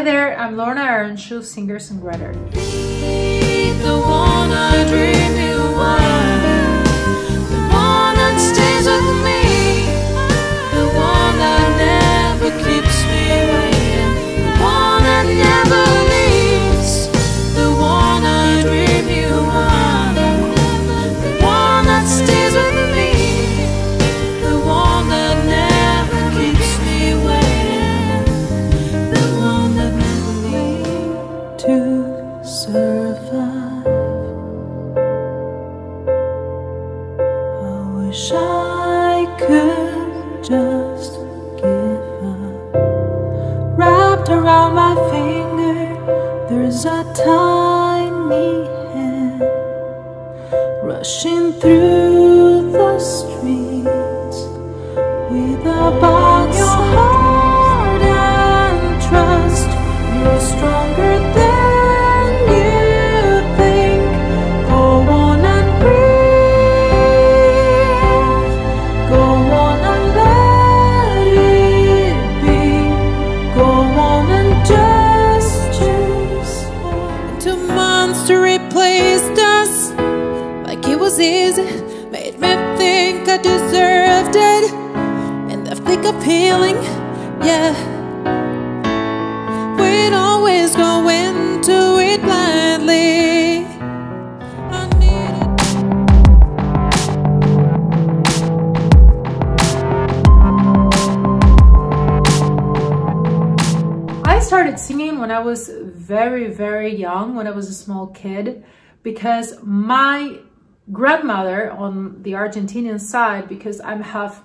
there, I'm Lorna Earnshaw, singer-songwriter. Be the one I dream you are, the one that stays with me, the one that never keeps me waiting, the one that never leaves, the one I dream you are, the one that stays with me, the one that never keeps me waiting, the one that never leaves. To survive, I wish I could just give up. Wrapped around my finger, there's a tiny hand rushing through the streets with a box. Your heart and trust, you're stronger than you think. Go on and breathe, go on and let it be, go on and just choose. Two months to replace us, like it was easy, made me think I deserved it. In the thick of healing, yeah, we'd always go into it blindly. I needed I started singing when I was very young, when I was a small kid, because my grandmother on the Argentinian side, because I'm half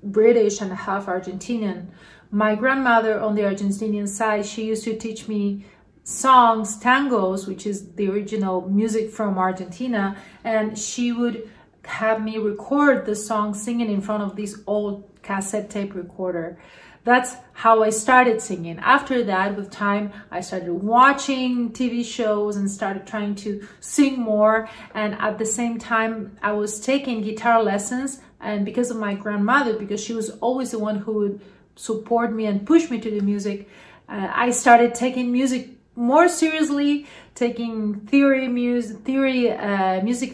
British and half Argentinian, my grandmother on the Argentinian side, she used to teach me songs, tangos, which is the original music from Argentina, and she would have me record the song singing in front of this old cassette tape recorder. That's how I started singing. After that, with time, I started watching TV shows and started trying to sing more. And at the same time, I was taking guitar lessons. And because of my grandmother, because she was always the one who would support me and push me to the music, I started taking music more seriously, taking music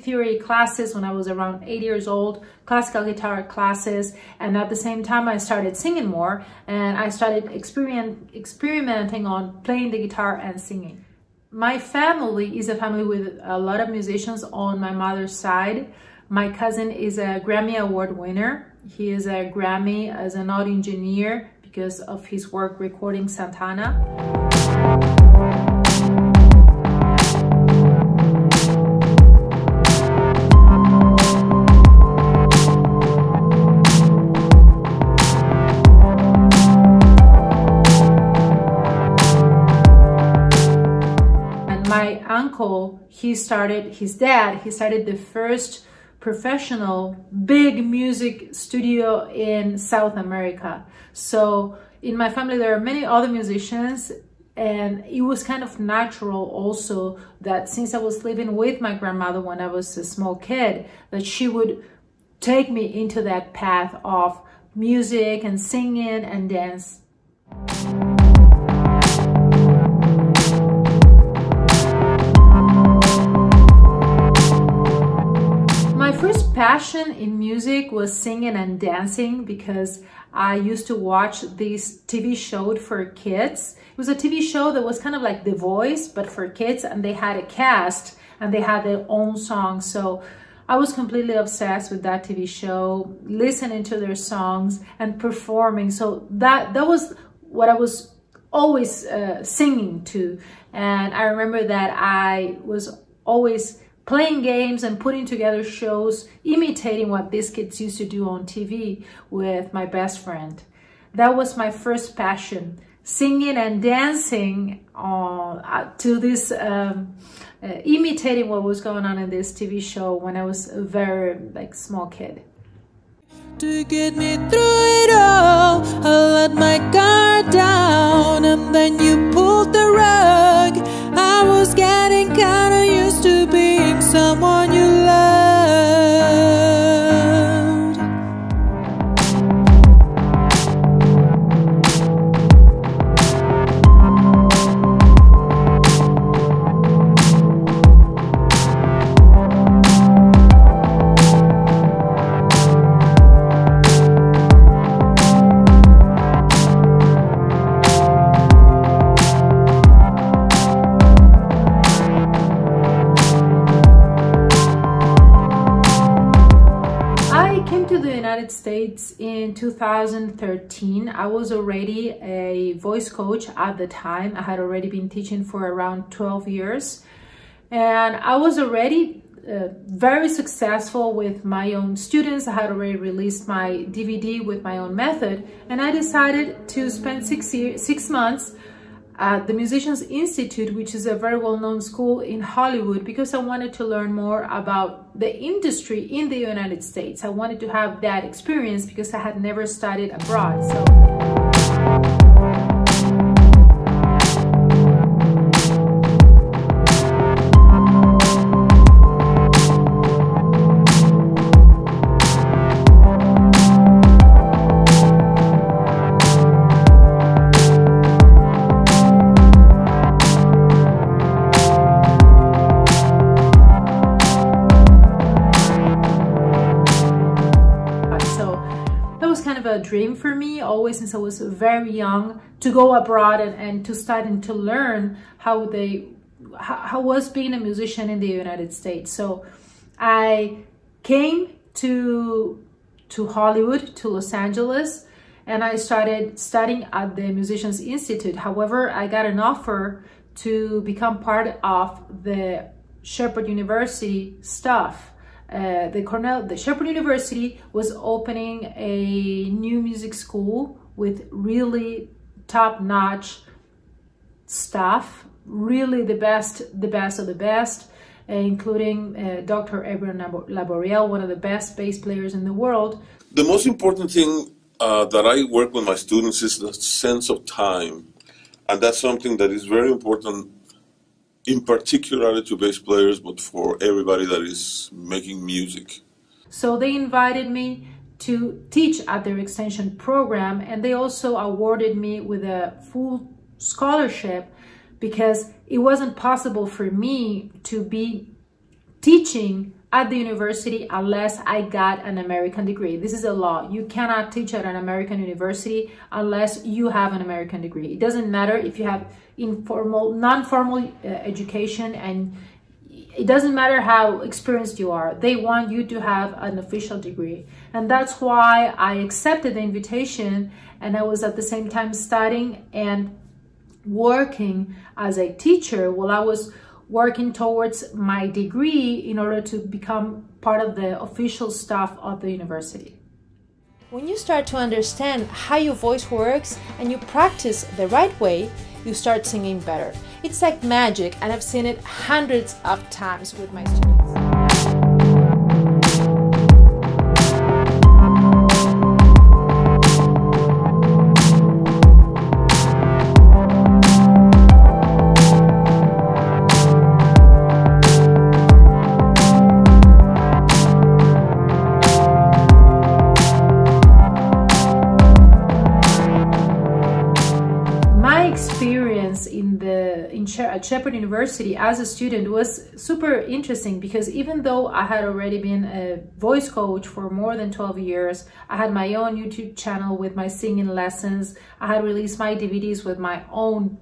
theory classes when I was around 8 years old, classical guitar classes, and at the same time I started singing more, and I started experimenting on playing the guitar and singing. My family is a family with a lot of musicians on my mother's side. My cousin is a Grammy Award winner. He is a Grammy as an audio engineer because of his work recording Santana. My uncle, his dad started the first professional big music studio in South America. So in my family there are many other musicians, and it was kind of natural also that since I was living with my grandmother when I was a small kid, that she would take me into that path of music and singing and dance. My first passion in music was singing and dancing because I used to watch this TV show for kids. It was a TV show that was kind of like The Voice, but for kids, and they had a cast and they had their own songs. So I was completely obsessed with that TV show, listening to their songs and performing. So that was what I was always singing to. And I remember that I was always playing games and putting together shows, imitating what these kids used to do on TV with my best friend. That was my first passion, singing and dancing to this, imitating what was going on in this TV show when I was a very small kid. to get me through it all. I let my guard down and then you pulled the rug. I was getting kinda used to being someone you loved. to the United States in 2013. I was already a voice coach at the time. I had already been teaching for around 12 years. And I was already very successful with my own students. I had already released my DVD with my own method. And I decided to spend 6 months at the Musicians Institute, which is a very well-known school in Hollywood, because I wanted to learn more about the industry in the United States. I wanted to have that experience because I had never studied abroad. A dream for me always since I was very young to go abroad and to start and to learn how was being a musician in the United States. So I came to Hollywood, to Los Angeles, and I started studying at the Musicians Institute. However, I got an offer to become part of the Shepherd University staff. The Shepherd University was opening a new music school with really top-notch staff, really the best of the best, including Dr. Abraham Laboriel, one of the best bass players in the world. The most important thing that I work with my students is the sense of time, and that's something that is very important, in particular to bass players, but for everybody that is making music. So they invited me to teach at their extension program, and they also awarded me with a full scholarship because it wasn't possible for me to be teaching at the university unless I got an American degree. This is a law. You cannot teach at an American university unless you have an American degree. It doesn't matter if you have informal, non-formal education, and it doesn't matter how experienced you are. They want you to have an official degree. And that's why I accepted the invitation, and I was at the same time studying and working as a teacher while I was working towards my degree in order to become part of the official staff of the university. When you start to understand how your voice works and you practice the right way, you start singing better. It's like magic, and I've seen it hundreds of times with my students. At Shepherd University as a student was super interesting because even though I had already been a voice coach for more than 12 years, I had my own YouTube channel with my singing lessons, I had released my DVDs with my own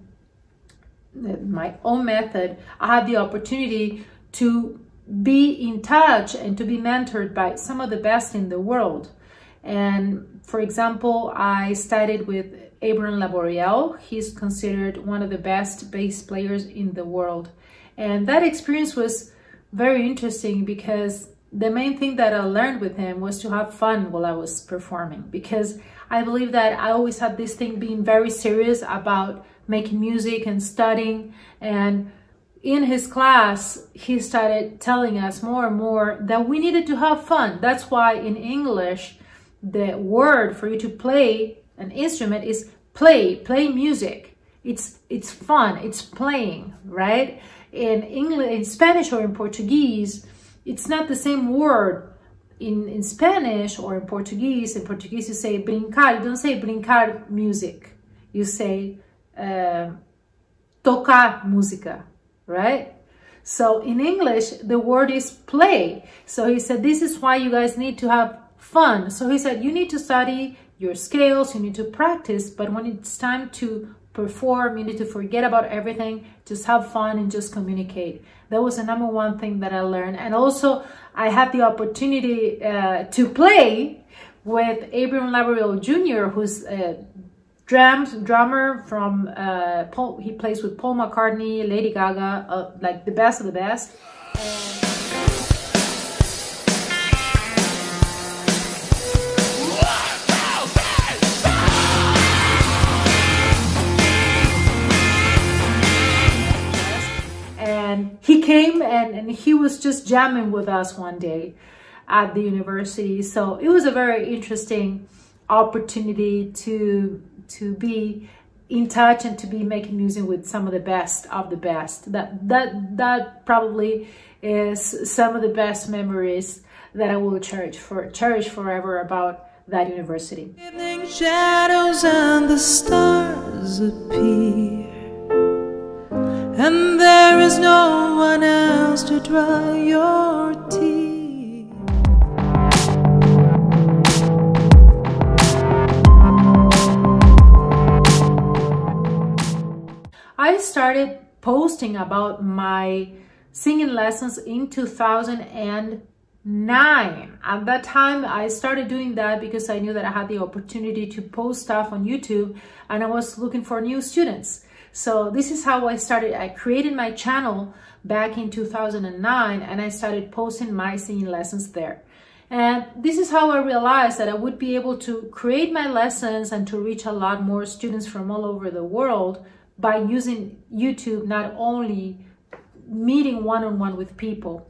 method, I had the opportunity to be in touch and to be mentored by some of the best in the world. And for example, I studied with Abraham Laboriel. He's considered one of the best bass players in the world. And that experience was very interesting because the main thing that I learned with him was to have fun while I was performing, because I believe that I always had this thing being very serious about making music and studying. And in his class, he started telling us more and more that we needed to have fun. That's why in English, the word for you to play an instrument is play music. It's fun, it's playing, right? In English, in Spanish or in Portuguese, it's not the same word. In Spanish or in Portuguese you say brincar. You don't say brincar music. You say tocar música, right? So in English, the word is play. So he said, this is why you guys need to have fun. So he said, you need to study your scales, you need to practice, but when it's time to perform, you need to forget about everything, just have fun and just communicate. That was the #1 thing that I learned. And also I had the opportunity to play with Abraham Laboriel Jr., who's a drummer from, he plays with Paul McCartney, Lady Gaga, like the best of the best. And he came and he was just jamming with us one day at the university. So it was a very interesting opportunity to be in touch and to be making music with some of the best of the best. That probably is some of the best memories that I will cherish forever about that university. Evening shadows and the stars appear, and there is no one else to dry your tears. I started posting about my singing lessons in 2009. At that time, I started doing that because I knew that I had the opportunity to post stuff on YouTube, and I was looking for new students. So this is how I started. I created my channel back in 2009, and I started posting my singing lessons there. And this is how I realized that I would be able to create my lessons and to reach a lot more students from all over the world by using YouTube, not only meeting one-on-one with people.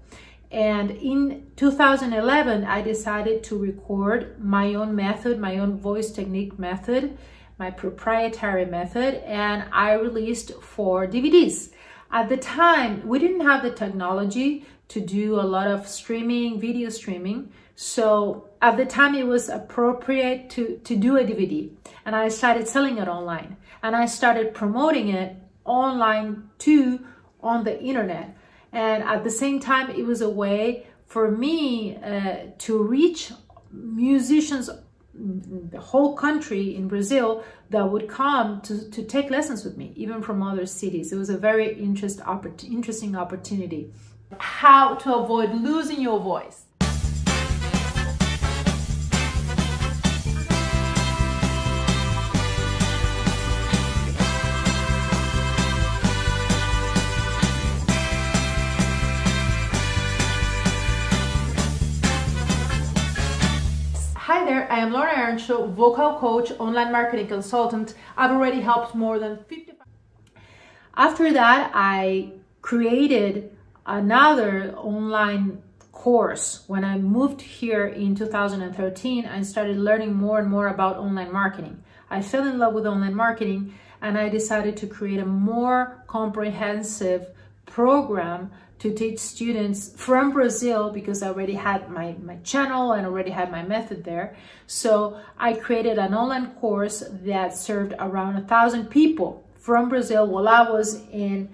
And in 2011, I decided to record my own method, my own voice technique method, my proprietary method, and I released 4 DVDs. At the time, we didn't have the technology to do a lot of streaming, video streaming. So at the time, it was appropriate to do a DVD. And I started selling it online. And I started promoting it online too, on the internet. And at the same time, it was a way for me to reach musicians in the whole country in Brazil that would come to take lessons with me, even from other cities. It was a very interesting opportunity. How to avoid losing your voice. Hi there, I am Lorna Earnshaw, vocal coach, online marketing consultant. I've already helped more than 55. After that, I created another online course. When I moved here in 2013, I started learning more and more about online marketing. I fell in love with online marketing, and I decided to create a more comprehensive program to teach students from Brazil, because I already had my channel and already had my method there. So I created an online course that served around 1,000 people from Brazil while I was in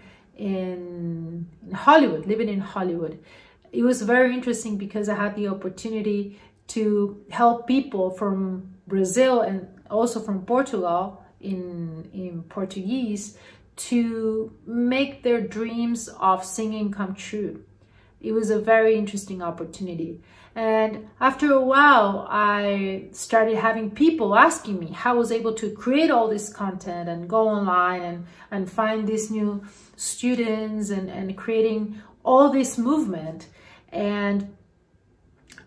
Hollywood, living in Hollywood. It was very interesting because I had the opportunity to help people from Brazil and also from Portugal in Portuguese to make their dreams of singing come true. It was a very interesting opportunity. And after a while, I started having people asking me how I was able to create all this content and go online and find these new students and creating all this movement. And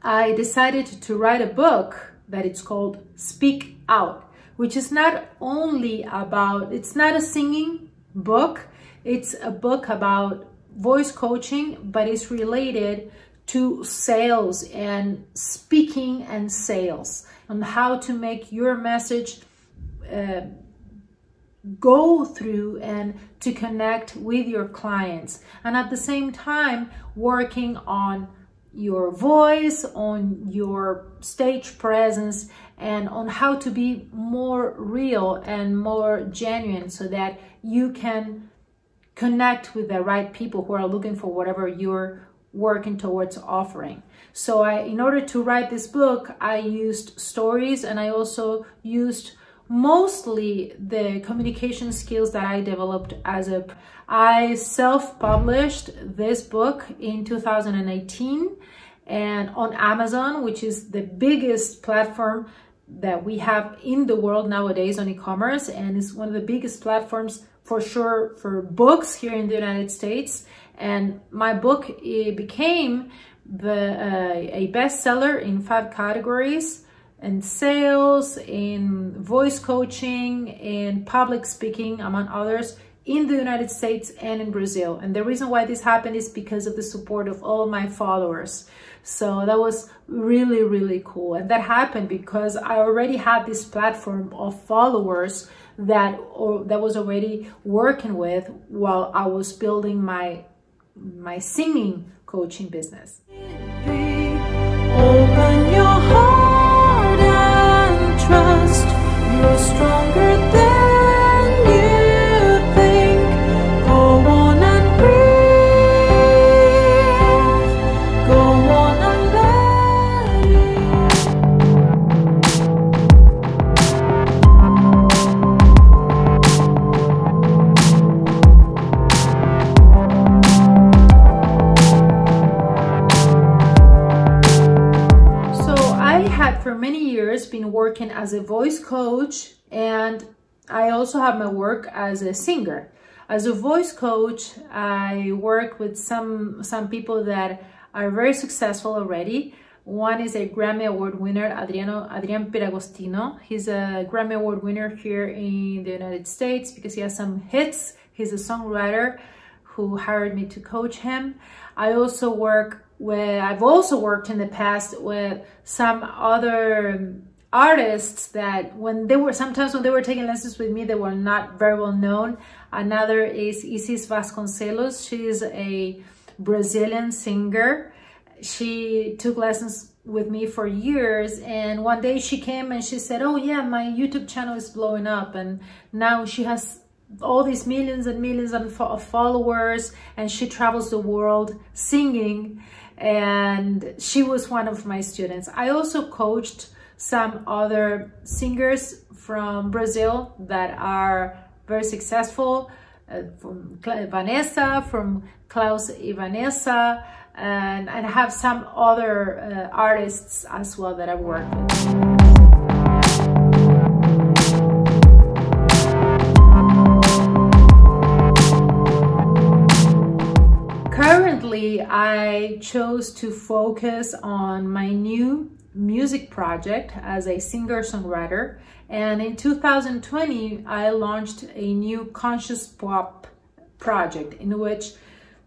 I decided to write a book that it's called Speak Out, which is not only about, it's not a singing book, it's a book about voice coaching, but it's related to sales and speaking and sales, and how to make your message go through and to connect with your clients, and at the same time working on your voice, on your stage presence, and on how to be more real and more genuine so that you can connect with the right people who are looking for whatever you're working towards offering. So in order to write this book, I used stories, and I also used mostly the communication skills that I developed I self-published this book in 2018, and on Amazon, which is the biggest platform that we have in the world nowadays on e-commerce, and it's one of the biggest platforms for sure for books here in the United States. And my book, it became a bestseller in 5 categories: in sales, in voice coaching, in public speaking, among others, in the United States and in Brazil. And the reason why this happened is because of the support of all my followers. So that was really, really cool. And that happened because I already had this platform of followers that was already working with while I was building my singing coaching business. Open your heart and trust. You're stronger than you think. Go on and breathe. Go on and let for many years been working as a voice coach, and I also have my work as a singer. As a voice coach, I work with some people that are very successful already. One is a Grammy Award winner, Adrian Piragostino. He's a Grammy Award winner here in the United States because he has some hits. He's a songwriter who hired me to coach him. I've also worked in the past with some other artists that sometimes when they were taking lessons with me, they were not very well known. Another is Isis Vasconcelos. She is a Brazilian singer. She took lessons with me for years, and one day she came and she said, "Oh yeah, my YouTube channel is blowing up," and now she has all these millions and millions of followers, and she travels the world singing, and she was one of my students. I also coached some other singers from Brazil that are very successful, from Vanessa, from Klaus and Vanessa, and I have some other artists as well that I work with. Currently, I chose to focus on my new music project as a singer-songwriter, and in 2020 I launched a new conscious pop project in which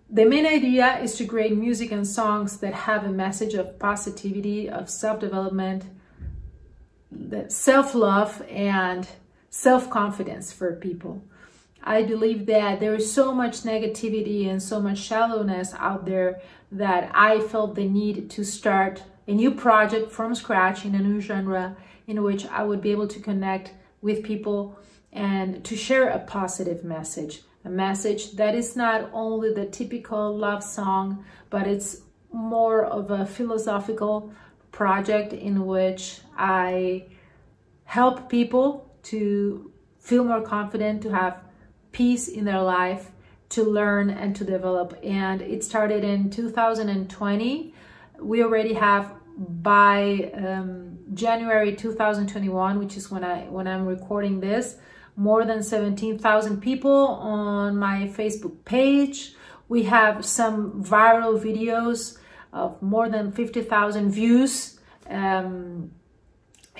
the main idea is to create music and songs that have a message of positivity, of self-development, self-love, and self-confidence for people. I believe that there is so much negativity and so much shallowness out there that I felt the need to start a new project from scratch in a new genre in which I would be able to connect with people and to share a positive message. A message that is not only the typical love song, but it's more of a philosophical project in which I help people to feel more confident, to have peace in their life, to learn and to develop. And it started in 2020. We already have, by January 2021, which is when I'm recording this, more than 17,000 people on my Facebook page. We have some viral videos of more than 50,000 views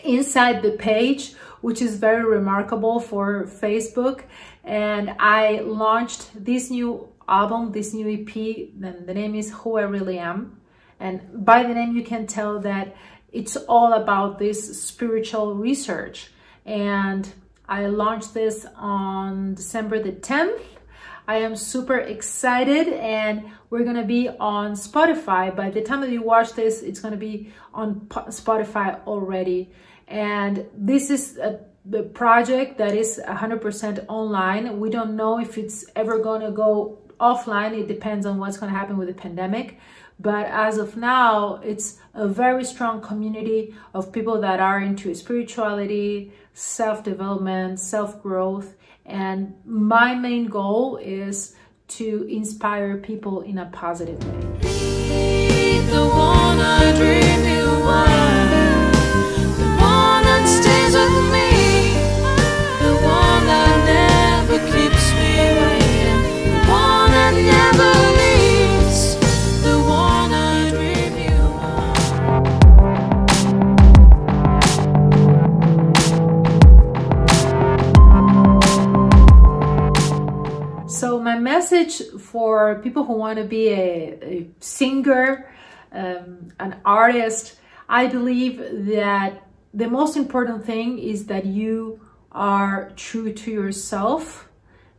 inside the page, which is very remarkable for Facebook. And I launched this new album, this new EP, the name is Who I Really Am. And by the name you can tell that it's all about this spiritual research. And I launched this on December the 10th. I am super excited, and we're gonna be on Spotify. By the time that you watch this, it's gonna be on Spotify already. And this is the project that is 100% online. We don't know if it's ever gonna go offline. It depends on what's gonna happen with the pandemic. But as of now, it's a very strong community of people that are into spirituality, self-development, self-growth. And my main goal is to inspire people in a positive way. the one I dream you are, the one that stays with me, the one that never keeps me waiting, the one that never leaves, the one I dream you are. So my message for people who want to be a singer, an artist, I believe that the most important thing is that you are true to yourself,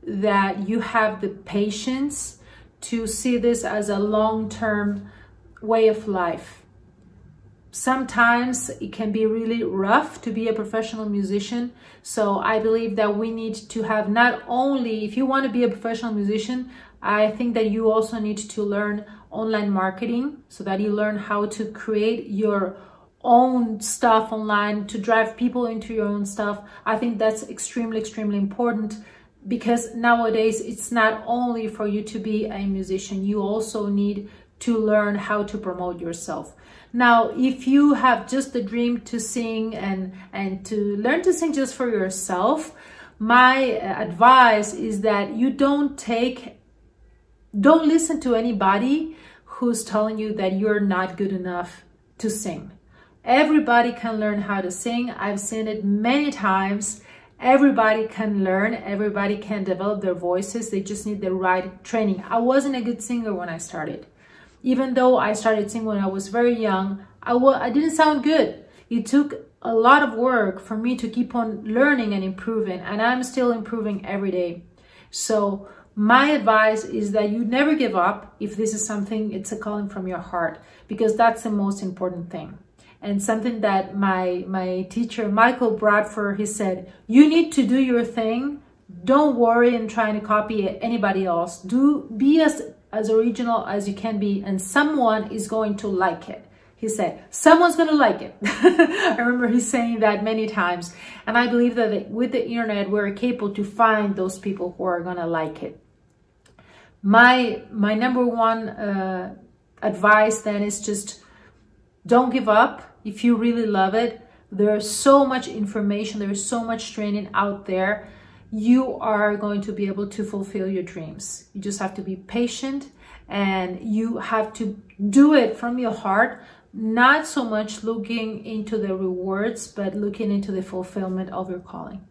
that you have the patience to see this as a long-term way of life. Sometimes it can be really rough to be a professional musician. So I believe that we need to have not only, if you want to be a professional musician, I think that you also need to learn online marketing so that you learn how to create your own stuff online, to drive people into your own stuff. I think that's extremely, extremely important, because nowadays it's not only for you to be a musician, you also need to learn how to promote yourself. Now, if you have just the dream to sing and to learn to sing just for yourself, my advice is that you don't listen to anybody who's telling you that you're not good enough to sing. Everybody can learn how to sing. I've seen it many times. Everybody can learn, everybody can develop their voices. They just need the right training. I wasn't a good singer when I started. Even though I started singing when I was very young, I didn't sound good. It took a lot of work for me to keep on learning and improving, and I'm still improving every day. So my advice is that you never give up if this is something, it's a calling from your heart, because that's the most important thing. And something that my teacher, Michael Bradford, he said, you need to do your thing. Don't worry and trying to copy anybody else. Be as original as you can be, and someone is going to like it. He said, someone's going to like it. I remember he saying that many times. And I believe that with the internet, we're capable to find those people who are going to like it. My number one advice then is just don't give up. If you really love it, there's so much information, there's so much training out there. You are going to be able to fulfill your dreams. You just have to be patient, and you have to do it from your heart, not so much looking into the rewards, but looking into the fulfillment of your calling.